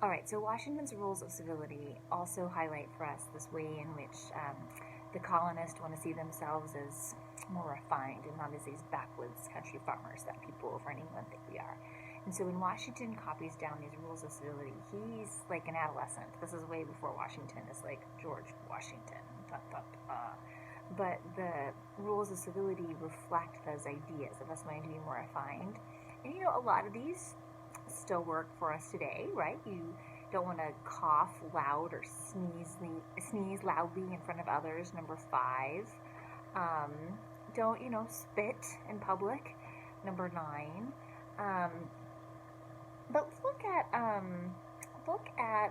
All right, so Washington's rules of civility also highlight for us this way in which the colonists want to see themselves as more refined and not as these backwoods country farmers that people over in England think we are. And so when Washington copies down these rules of civility, he's like an adolescent. This is way before Washington is like George Washington. But the rules of civility reflect those ideas of us wanting to be more refined. And you know, a lot of these still work for us today, right? You don't want to cough loud or sneeze loudly in front of others. Number 5, um, don't spit in public. Number 9, um, but look at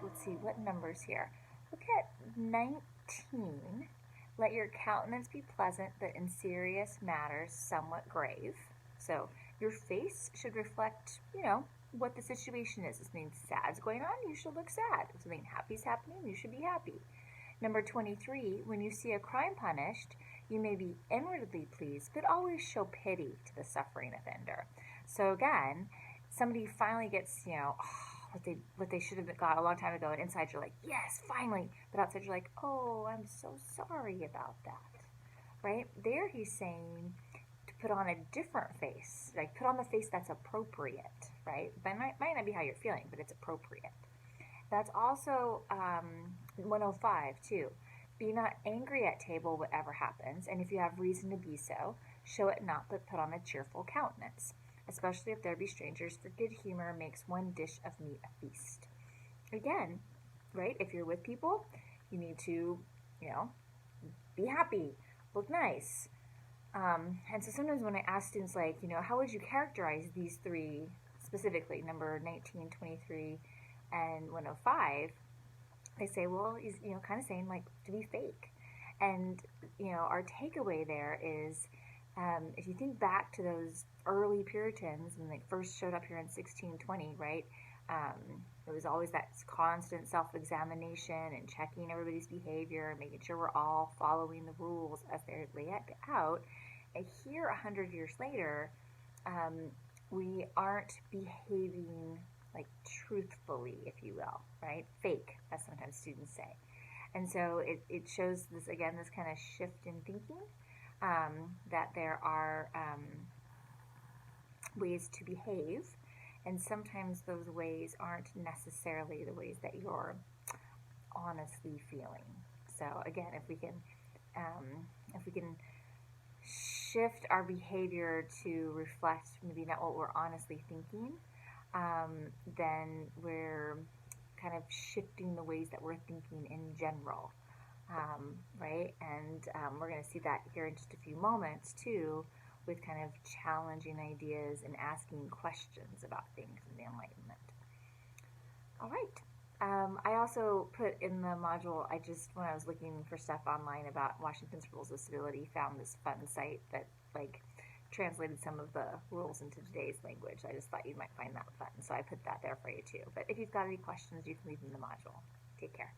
let's see what numbers here. Look at 19. Let your countenance be pleasant, but in serious matters somewhat grave. So your face should reflect, what the situation is. If something sad's going on, you should look sad. If something happy's happening, you should be happy. Number 23, when you see a crime punished, you may be inwardly pleased, but always show pity to the suffering offender. So again, somebody finally gets, what they should have got a long time ago, and inside you're like, yes, finally. But outside you're like, oh, I'm so sorry about that. Right? There he's saying to put on a different face. Like, put on the face that's appropriate, right? But it might not be how you're feeling, but it's appropriate. That's also 105, too. Be not angry at table, whatever happens, and if you have reason to be so, show it not, but put on a cheerful countenance, especially if there be strangers, for good humor makes one dish of meat a feast. Again, right? If you're with people, you need to, be happy, look nice. And so sometimes when I ask students, like, how would you characterize these 3 specifically, number 19, 23, and 105, they say, well, he's, kind of saying, like, to be fake. And, our takeaway there is, if you think back to those early Puritans when they first showed up here in 1620, right? It was always that constant self-examination and checking everybody's behavior and making sure we're all following the rules as they're laid out. And here, 100 years later, we aren't behaving like truthfully, if you will, right? Fake, as sometimes students say. And so it shows this kind of shift in thinking, that there are ways to behave, and sometimes those ways aren't necessarily the ways that you're honestly feeling. So again, if we can shift our behavior to reflect maybe not what we're honestly thinking, then we're kind of shifting the ways that we're thinking in general, right? And we're going to see that here in just a few moments too, with kind of challenging ideas and asking questions about things in the Enlightenment. All right. I also put in the module, when I was looking for stuff online about Washington's Rules of Civility, found this fun site that translated some of the rules into today's language. I just thought you might find that fun, so I put that there for you too. But if you've got any questions, you can leave them in the module. Take care.